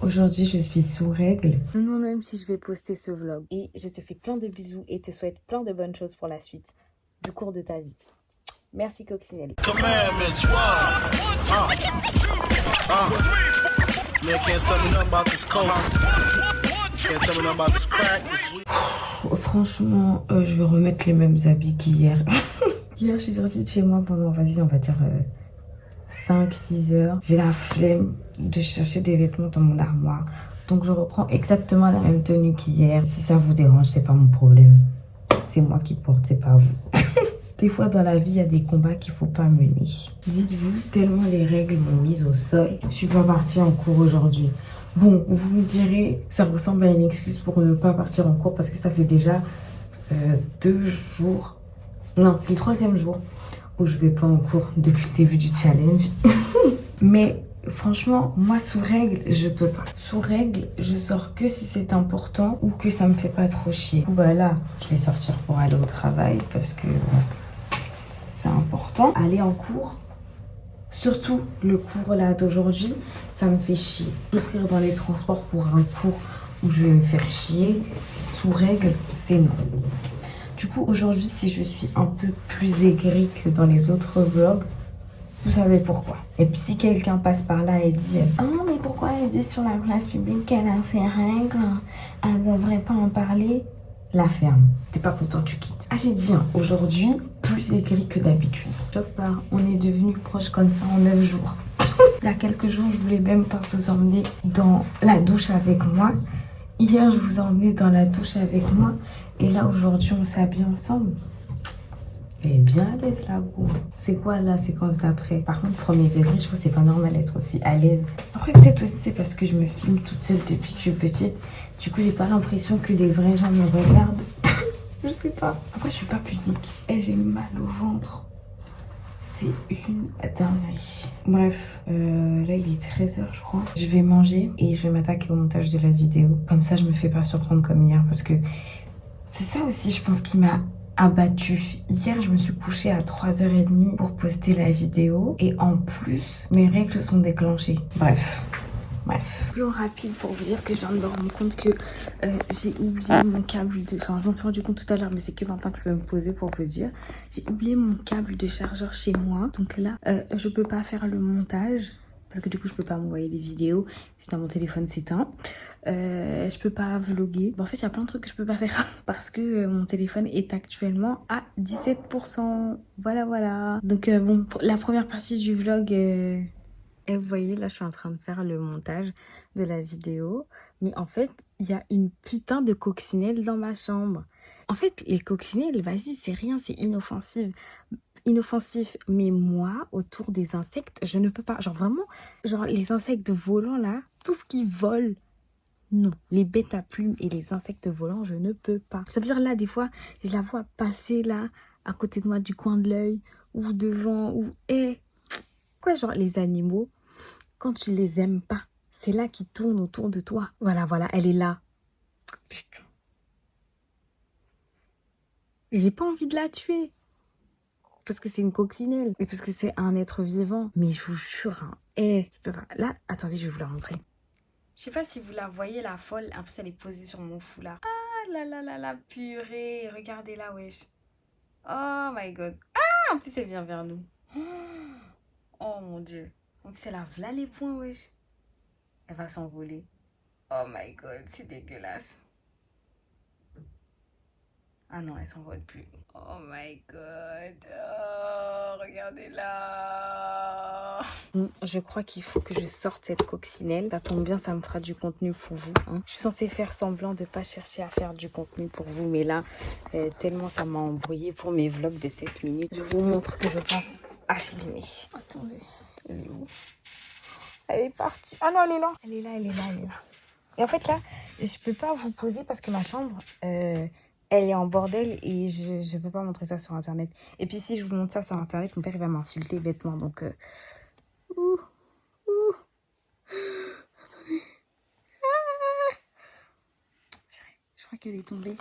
Aujourd'hui, je suis sous règle. Je me demande même si je vais poster ce vlog. Et je te fais plein de bisous et te souhaite plein de bonnes choses pour la suite du cours de ta vie. Merci Coccinelle. Franchement, je vais remettre les mêmes habits qu'hier. Hier, je suis sortie de chez moi pendant, vas-y, on va dire 5-6 heures. J'ai la flemme de chercher des vêtements dans mon armoire. Donc, je reprends exactement la même tenue qu'hier. Si ça vous dérange, c'est pas mon problème. C'est moi qui porte, c'est pas vous. Des fois, dans la vie, il y a des combats qu'il faut pas mener. Dites-vous, tellement les règles m'ont mise au sol, je suis pas partie en cours aujourd'hui. Bon, vous me direz, ça ressemble à une excuse pour ne pas partir en cours parce que ça fait déjà 2 jours. Non, c'est le 3e jour où je vais pas en cours depuis le début du challenge. Mais franchement, moi, sous règle, je peux pas. Sous règle, je sors que si c'est important ou que ça me fait pas trop chier. Bah là, je vais sortir pour aller au travail parce que c'est important. Aller en cours, surtout le cours là d'aujourd'hui, ça me fait chier. Souffrir dans les transports pour un cours où je vais me faire chier, sous règle, c'est non. Du coup, aujourd'hui, si je suis un peu plus aigrie que dans les autres vlogs, vous savez pourquoi. Et puis si quelqu'un passe par là et dit « Oh, mais pourquoi elle dit sur la place publique qu'elle a ses règles? Elle devrait pas en parler. » La ferme. T'es pas content, tu quittes. Ah, j'ai dit, hein, aujourd'hui, plus aigrie que d'habitude. On est devenus proches comme ça en 9 jours. Il y a quelques jours, je voulais même pas vous emmener dans la douche avec moi. Hier, je vous ai emmené dans la douche avec moi. Et là, aujourd'hui, on s'habille ensemble. Elle est bien à l'aise, la go. C'est quoi la séquence d'après? Par contre, premier degré, je trouve que c'est pas normal d'être aussi à l'aise. Après, peut-être aussi c'est parce que je me filme toute seule depuis que je suis petite. Du coup, j'ai pas l'impression que des vrais gens me regardent. Je sais pas. Après, je suis pas pudique. Et j'ai mal au ventre. C'est une dinguerie. Bref, là, il est 13h, je crois. Je vais manger et je vais m'attaquer au montage de la vidéo. Comme ça, je me fais pas surprendre comme hier parce que c'est ça aussi, je pense, qui m'a abattue. Hier, je me suis couchée à 3h30 pour poster la vidéo. Et en plus, mes règles se sont déclenchées. Bref. Plus rapide pour vous dire que je viens de me rendre compte que j'ai oublié mon câble de... Enfin, je m'en suis rendu compte tout à l'heure, mais c'est que maintenant que je peux me poser pour vous dire. J'ai oublié mon câble de chargeur chez moi. Donc là, je peux pas faire le montage. Parce que du coup, je peux pas m'envoyer des vidéos. Sinon, mon téléphone s'éteint. Je peux pas vlogger. Bon, en fait, il y a plein de trucs que je peux pas faire. Parce que mon téléphone est actuellement à 17%. Voilà. Donc, bon, pour la première partie du vlog... Et vous voyez, là, je suis en train de faire le montage de la vidéo. Mais en fait, il y a une putain de coccinelle dans ma chambre. En fait, les coccinelles, vas-y, c'est rien, c'est inoffensif. Mais moi, autour des insectes, je ne peux pas. Genre vraiment, genre les insectes volants, là, tout ce qui vole, non. Les bêtes à plumes et les insectes volants, je ne peux pas. Ça veut dire, là, des fois, je la vois passer, là, à côté de moi, du coin de l'œil, ou devant, ou... Quoi, genre, les animaux, quand tu les aimes pas, c'est là qu'ils tournent autour de toi. Voilà, elle est là. Putain. Et j'ai pas envie de la tuer. Parce que c'est une coccinelle. Et parce que c'est un être vivant. Mais je vous jure, hein, je peux pas. Là, attendez, je vais vous la montrer. Je sais pas si vous la voyez, la folle. En plus, elle est posée sur mon foulard. Ah la purée. Regardez-la, wesh. Oh my god. Ah, en plus, elle vient vers nous. Oh mon dieu. En plus, elle a là les poings, wesh. Elle va s'envoler. Oh my god, c'est dégueulasse. Ah non, elle s'envole plus. Oh my god. Oh, regardez-la. Je crois qu'il faut que je sorte cette coccinelle. Ça tombe bien, ça me fera du contenu pour vous. Hein. Je suis censée faire semblant de ne pas chercher à faire du contenu pour vous. Mais là, tellement ça m'a embrouillé pour mes vlogs de 7 minutes. Je vous montre que je pense à filmer. Attendez, elle est où? Elle est partie. Ah non, elle est là. Elle est là. Et en fait, là, je peux pas vous poser parce que ma chambre... elle est en bordel et je peux pas montrer ça sur internet. Et puis si je vous montre ça sur internet, mon père il va m'insulter bêtement. Donc attendez. Je crois qu'elle est tombée.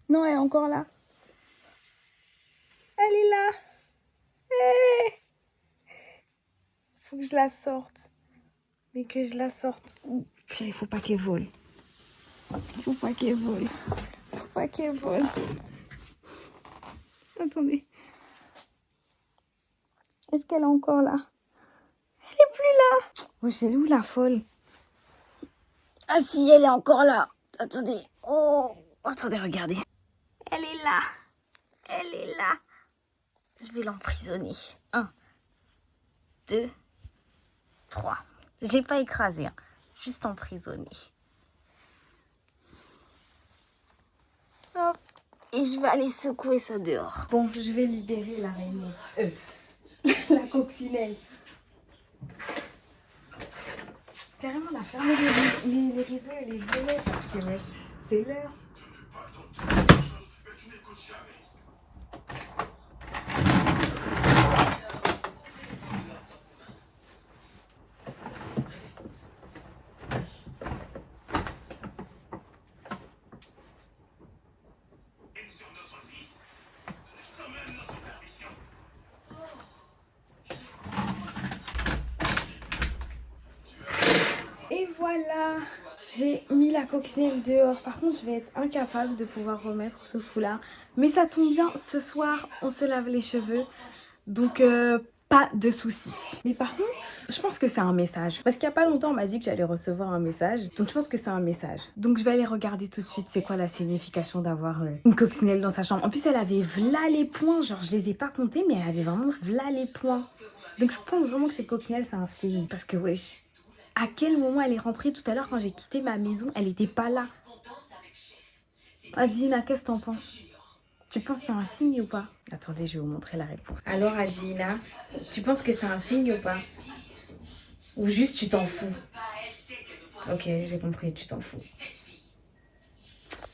Non, elle est encore là. Elle est là. Faut que je la sorte. Mais que je la sorte où? Puis il faut pas qu'elle vole. Faut pas qu'elle vole. Faut pas qu'elle vole. Attendez. Est-ce qu'elle est encore là? Elle est plus là. Wesh, elle est où la folle? Ah si, elle est encore là. Attendez. Oh, attendez, regardez. Elle est là. Elle est là. Je vais l'emprisonner. 1, 2, 3. Je l'ai pas écrasée, hein. Juste emprisonnée. Hop. Et je vais aller secouer ça dehors. Bon, je vais libérer l'araignée. La coccinelle. Carrément, on a fermé les rideaux et les volets parce que wesh, c'est l'heure. Et voilà, j'ai mis la coccinelle dehors. Par contre, je vais être incapable de pouvoir remettre ce foulard. Mais ça tombe bien, ce soir, on se lave les cheveux. Donc, pas de soucis. Mais par contre, je pense que c'est un message. Parce qu'il n'y a pas longtemps, on m'a dit que j'allais recevoir un message. Donc, je pense que c'est un message. Donc, je vais aller regarder tout de suite c'est quoi la signification d'avoir une coccinelle dans sa chambre. En plus, elle avait v'là les points. Genre, je les ai pas comptés, mais elle avait vraiment v'là les points. Donc, je pense vraiment que cette coccinelle, c'est un signe. Parce que, wesh, à quel moment elle est rentrée tout à l'heure quand j'ai quitté ma maison? Elle n'était pas là. Adina, qu'est-ce que t'en penses? Tu penses que c'est un signe ou pas? Attendez, je vais vous montrer la réponse. Alors Adina, tu penses que c'est un signe ou pas? Ou juste tu t'en fous? Ok, j'ai compris, tu t'en fous.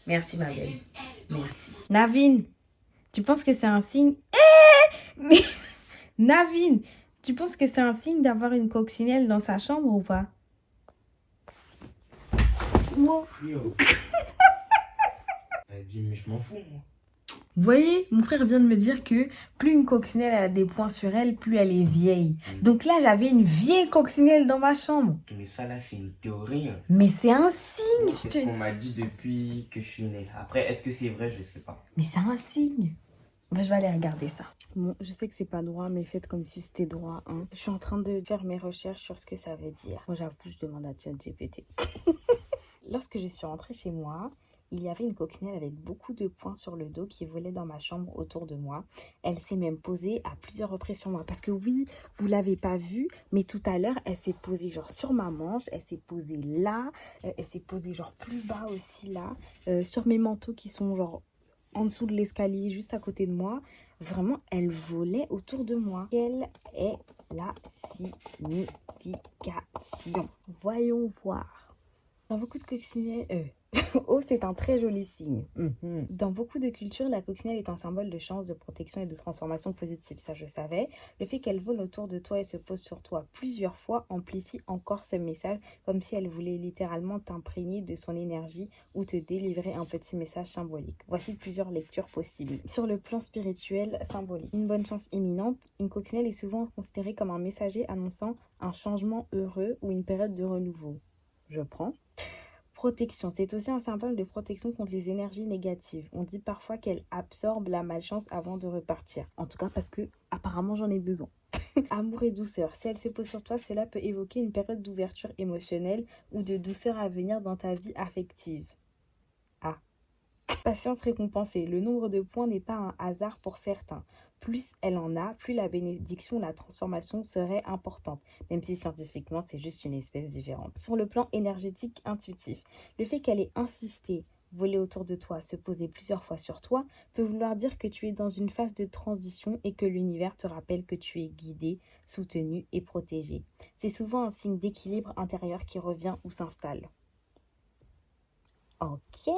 Merci ma belle. Merci. Navin, tu penses que c'est un signe? Mais Navin, tu penses que c'est un signe d'avoir une coccinelle dans sa chambre ou pas? Moi. Elle dit, mais je m'en fous, moi. Vous voyez, mon frère vient de me dire que plus une coccinelle a des points sur elle, plus elle est vieille. Donc là, j'avais une vieille coccinelle dans ma chambre. Mais ça, là, c'est une théorie. Hein. Mais c'est un signe, je C'est te... ce qu'on m'a dit depuis que je suis née. Après, est-ce que c'est vrai? Je sais pas. Mais c'est un signe. Bah, je vais aller regarder ça. Bon, je sais que c'est pas droit, mais faites comme si c'était droit. Hein. Je suis en train de faire mes recherches sur ce que ça veut dire. Moi, j'avoue, je demande à ChatGPT. Lorsque je suis rentrée chez moi, il y avait une coccinelle avec beaucoup de points sur le dos qui volait dans ma chambre autour de moi. Elle s'est même posée à plusieurs reprises sur moi. Parce que oui, vous l'avez pas vue, mais tout à l'heure, elle s'est posée genre sur ma manche. Elle s'est posée là. Elle s'est posée genre plus bas aussi là. Sur mes manteaux qui sont genre en dessous de l'escalier, juste à côté de moi. Vraiment, elle volait autour de moi. Quelle est la signification? Voyons voir. Dans beaucoup de coccinelles... Oh, c'est un très joli signe. Dans beaucoup de cultures, la coccinelle est un symbole de chance, de protection et de transformation positive. Ça, je savais. Le fait qu'elle vole autour de toi et se pose sur toi plusieurs fois amplifie encore ce message, comme si elle voulait littéralement t'imprégner de son énergie ou te délivrer un petit message symbolique. Voici plusieurs lectures possibles. Sur le plan spirituel symbolique, une bonne chance imminente, une coccinelle est souvent considérée comme un messager annonçant un changement heureux ou une période de renouveau. Je prends. Protection, c'est aussi un symbole de protection contre les énergies négatives. On dit parfois qu'elle absorbe la malchance avant de repartir. En tout cas parce que apparemment j'en ai besoin. Amour et douceur, si elle se pose sur toi, cela peut évoquer une période d'ouverture émotionnelle ou de douceur à venir dans ta vie affective. Ah. Patience récompensée, le nombre de points n'est pas un hasard pour certains. Plus elle en a, plus la bénédiction, la transformation serait importante, même si scientifiquement c'est juste une espèce différente. Sur le plan énergétique intuitif, le fait qu'elle ait insisté, voler autour de toi, se poser plusieurs fois sur toi, peut vouloir dire que tu es dans une phase de transition et que l'univers te rappelle que tu es guidé, soutenu et protégé. C'est souvent un signe d'équilibre intérieur qui revient ou s'installe. Ok.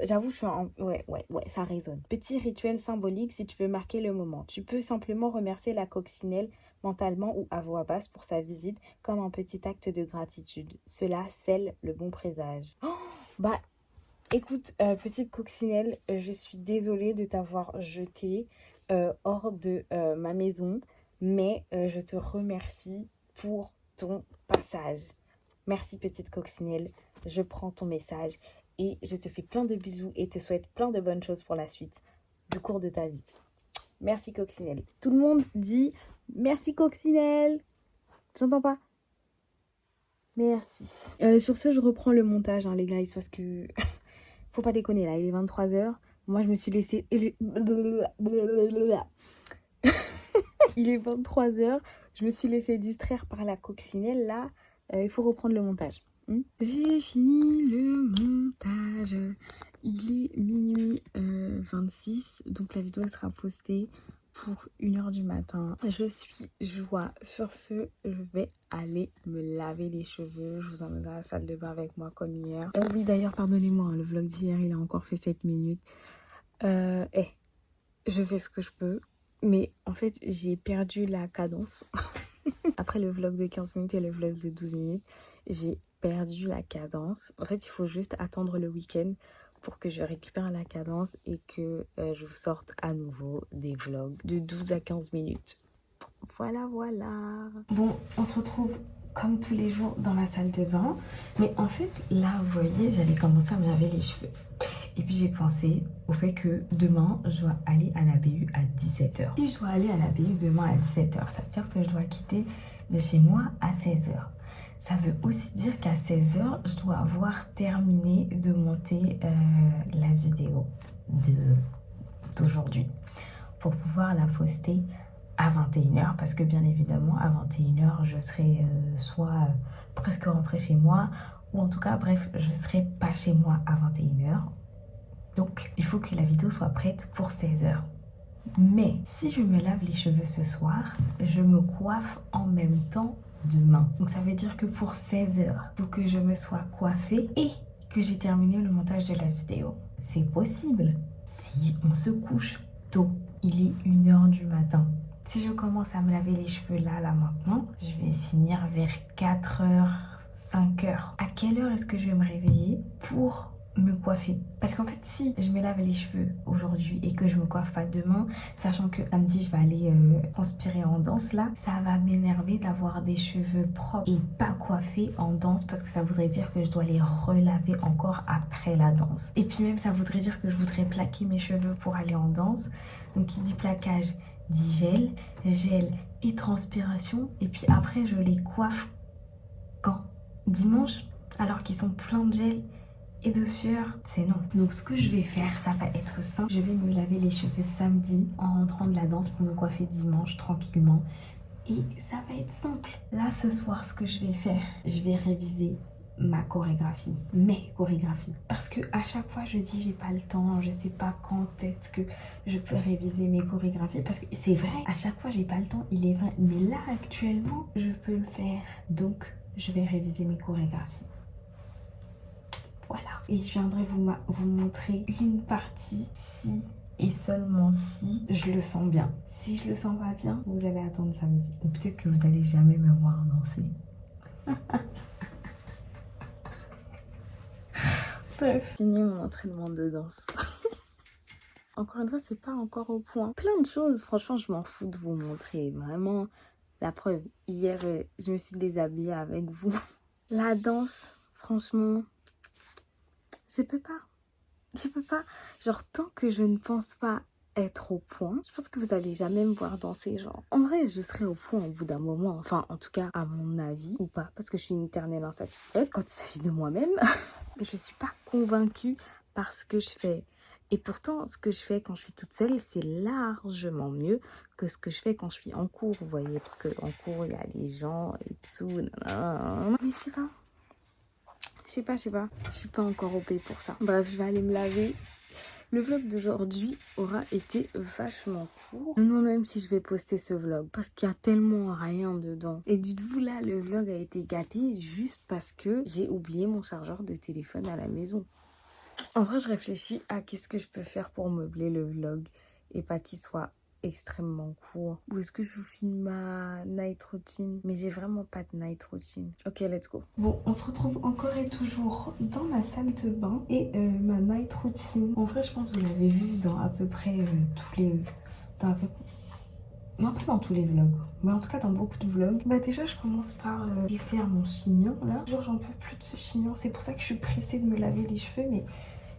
J'avoue, je suis en... Ouais, ça résonne. Petit rituel symbolique si tu veux marquer le moment. Tu peux simplement remercier la coccinelle mentalement ou à voix basse pour sa visite comme un petit acte de gratitude. Cela scelle le bon présage. Oh, bah, écoute, petite coccinelle, je suis désolée de t'avoir jetée hors de ma maison, mais je te remercie pour ton passage. Merci petite coccinelle, je prends ton message et je te fais plein de bisous et te souhaite plein de bonnes choses pour la suite du cours de ta vie. Merci coccinelle. Tout le monde dit merci coccinelle. J'entends pas. Merci. Sur ce, je reprends le montage, les guys, parce que faut pas déconner là, il est 23h. Moi, je me suis laissée... Il est 23h. Je me suis laissée distraire par la coccinelle. Là, il faut reprendre le montage. J'ai fini le montage. Il est minuit 26. Donc, la vidéo sera postée pour 1h du matin. Je suis joie. Sur ce, je vais aller me laver les cheveux. Je vous emmènerai à la salle de bain avec moi comme hier. Oui, d'ailleurs, pardonnez-moi. Le vlog d'hier, il a encore fait 7 minutes. Je fais ce que je peux. Mais en fait, j'ai perdu la cadence. Après le vlog de 15 minutes et le vlog de 12 minutes, j'ai perdu la cadence. En fait, il faut juste attendre le week-end pour que je récupère la cadence et que je vous sorte à nouveau des vlogs de 12 à 15 minutes. Voilà. Bon, on se retrouve comme tous les jours dans la salle de bain. Mais en fait, là, vous voyez, j'allais commencer à me laver les cheveux. Et puis j'ai pensé au fait que demain, je dois aller à la BU à 17h. Si je dois aller à la BU demain à 17h, ça veut dire que je dois quitter de chez moi à 16h. Ça veut aussi dire qu'à 16h, je dois avoir terminé de monter la vidéo d'aujourd'hui pour pouvoir la poster à 21h. Parce que bien évidemment, à 21h, je serai soit presque rentrée chez moi ou en tout cas, bref, je serai pas chez moi à 21h. Donc, il faut que la vidéo soit prête pour 16h. Mais, si je me lave les cheveux ce soir, je me coiffe en même temps demain. Donc, ça veut dire que pour 16h, il faut que je me sois coiffée et que j'ai terminé le montage de la vidéo. C'est possible si on se couche tôt. Il est 1h du matin. Si je commence à me laver les cheveux là maintenant, je vais finir vers 4h, 5h. À quelle heure est-ce que je vais me réveiller pour me coiffer? Parce qu'en fait, si je me lave les cheveux aujourd'hui et que je me coiffe pas demain, sachant que samedi je vais aller transpirer en danse, là ça va m'énerver d'avoir des cheveux propres et pas coiffés en danse, parce que ça voudrait dire que je dois les relaver encore après la danse. Et puis même ça voudrait dire que je voudrais plaquer mes cheveux pour aller en danse. Donc qui dit plaquage dit gel et transpiration. Et puis après je les coiffe quand? Dimanche, alors qu'ils sont pleins de gel et de sueur, c'est non. Donc ce que je vais faire, ça va être simple. Je vais me laver les cheveux samedi en rentrant de la danse pour me coiffer dimanche tranquillement. Et ça va être simple. Là ce soir, ce que je vais faire, je vais réviser ma chorégraphie, mes chorégraphies. Parce que à chaque fois je dis j'ai pas le temps, je sais pas quand est-ce que je peux réviser mes chorégraphies. Parce que c'est vrai, à chaque fois j'ai pas le temps, il est vrai. Mais là actuellement, je peux le faire. Donc je vais réviser mes chorégraphies. Voilà. Et je viendrai vous montrer une partie si et seulement si je le sens bien. Si je le sens pas bien, vous allez attendre samedi. Ou peut-être que vous allez jamais me voir danser. Bref. Fini mon entraînement de danse. Encore une fois, c'est pas encore au point. Plein de choses, franchement, je m'en fous de vous montrer. Vraiment, la preuve. Hier, je me suis déshabillée avec vous. La danse, franchement... Je peux pas. Genre, tant que je ne pense pas être au point, je pense que vous allez jamais me voir danser. Genre, en vrai, je serai au point au bout d'un moment. Enfin, en tout cas, à mon avis, ou pas. Parce que je suis une éternelle insatisfaite quand il s'agit de moi-même. Mais je suis pas convaincue par ce que je fais. Et pourtant, ce que je fais quand je suis toute seule, c'est largement mieux que ce que je fais quand je suis en cours, vous voyez. Parce qu'en cours, il y a les gens et tout. Nanana. Mais je sais pas. Je suis pas encore OP pour ça. Bref, je vais aller me laver. Le vlog d'aujourd'hui aura été vachement court. Je me demande même si je vais poster ce vlog parce qu'il y a tellement rien dedans. Et dites-vous là, le vlog a été gâté juste parce que j'ai oublié mon chargeur de téléphone à la maison. En vrai, je réfléchis à qu'est-ce que je peux faire pour meubler le vlog et pas qu'il soit extrêmement court. Ou est-ce que je vous filme ma night routine? Mais j'ai vraiment pas de night routine. Ok, let's go. Bon, on se retrouve encore et toujours dans ma salle de bain et ma night routine. En vrai, je pense que vous l'avez vu dans à peu près tous les... Non, pas dans tous les vlogs, mais en tout cas dans beaucoup de vlogs. Bah déjà, je commence par défaire mon chignon, là. Genre, j'en peux plus de ce chignon. C'est pour ça que je suis pressée de me laver les cheveux, mais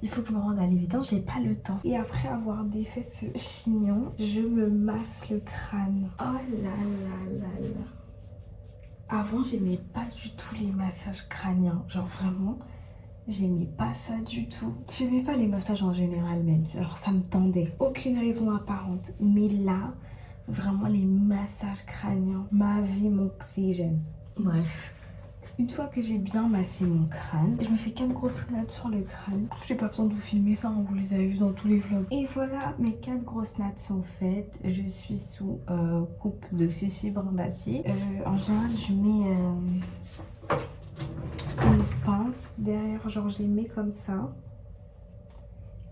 il faut que je me rende à l'évidence, j'ai pas le temps. Et après avoir défait ce chignon, je me masse le crâne. Oh là là là là. Avant, j'aimais pas du tout les massages crâniens. Genre vraiment, j'aimais pas ça du tout. J'aimais pas les massages en général même. Genre ça me tendait. Aucune raison apparente. Mais là, vraiment les massages crâniens, ma vie, mon oxygène. Bref. Une fois que j'ai bien massé mon crâne, je me fais 4 grosses nattes sur le crâne. Je n'ai pas besoin de vous filmer ça, hein, vous les avez vus dans tous les vlogs. Et voilà, mes 4 grosses nattes sont faites. Je suis sous coupe de fifi brambacier. En général, je mets une pince derrière, genre je les mets comme ça.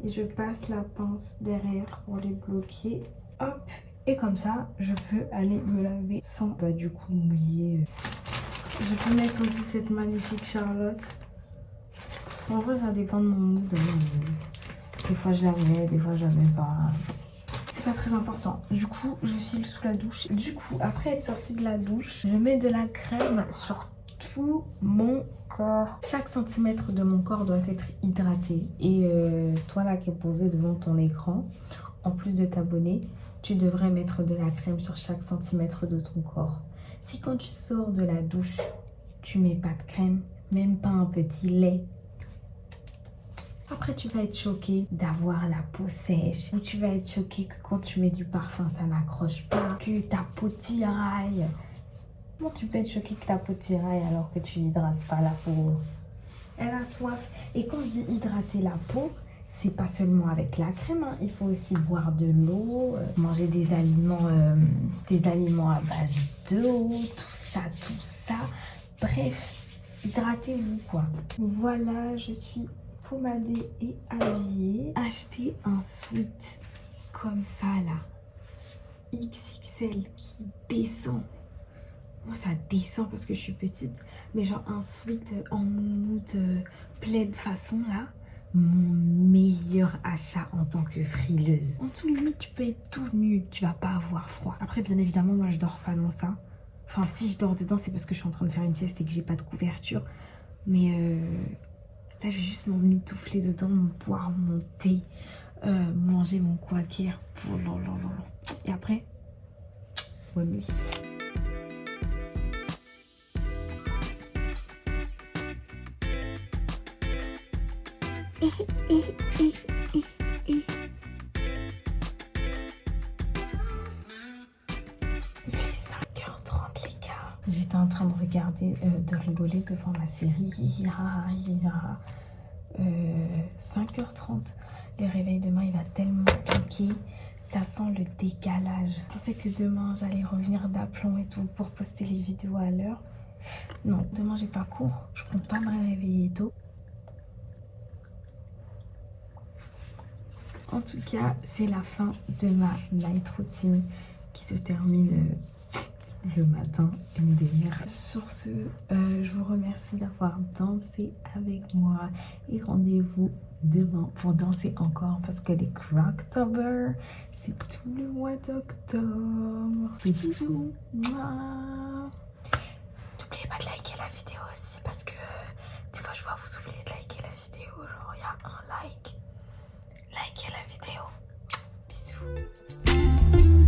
Et je passe la pince derrière pour les bloquer. Hop, et comme ça, je peux aller me laver sans du coup mouiller. Je peux mettre aussi cette magnifique Charlotte. En vrai, ça dépend de mon mood. Des fois, je la mets, des fois, je la mets pas. C'est pas très important. Du coup, je file sous la douche. Du coup, après être sortie de la douche, je mets de la crème sur tout mon corps. Chaque centimètre de mon corps doit être hydraté. Et toi, là, qui es posé devant ton écran, en plus de t'abonner, tu devrais mettre de la crème sur chaque centimètre de ton corps. Si quand tu sors de la douche, tu mets pas de crème, même pas un petit lait, après tu vas être choqué d'avoir la peau sèche. Ou tu vas être choqué que quand tu mets du parfum, ça n'accroche pas, que ta peau tiraille. Comment tu peux être choqué que ta peau tiraille alors que tu n'hydrates pas la peau? Elle a soif. Et quand je dis hydrater la peau, c'est pas seulement avec la crème, hein. Il faut aussi boire de l'eau, manger des aliments à base d'eau, tout ça. Bref, hydratez-vous quoi. Voilà, je suis pommadée et habillée. Acheter un sweat comme ça là, XXL qui descend. Moi ça descend parce que je suis petite, mais genre un sweat en mood plaid façon là. Mon meilleur achat en tant que frileuse. En tout limite, tu peux être tout nu, tu vas pas avoir froid. Après, bien évidemment, moi, je dors pas dans ça. Enfin, si je dors dedans, c'est parce que je suis en train de faire une sieste et que j'ai pas de couverture. Mais là, je vais juste m'emmitoufler dedans, boire mon thé, manger mon quaker. Et après, bonne nuit. Il est 5h30 les gars. J'étais en train de regarder, de rigoler devant ma série. 5h30. Le réveil demain il va tellement piquer. Ça sent le décalage. Je pensais que demain j'allais revenir d'aplomb et tout pour poster les vidéos à l'heure. Non, demain j'ai pas cours. Je compte pas me réveiller tôt. En tout cas, c'est la fin de ma night routine qui se termine le matin MDR. Sur ce, je vous remercie d'avoir dansé avec moi et rendez-vous demain pour danser encore parce que les Croctober, c'est tout le mois d'octobre. Des bisous. N'oubliez pas de liker la vidéo aussi parce que des fois je vois vous oublier de liker la vidéo. Genre, il y a un like. Likez la vidéo. Bisous.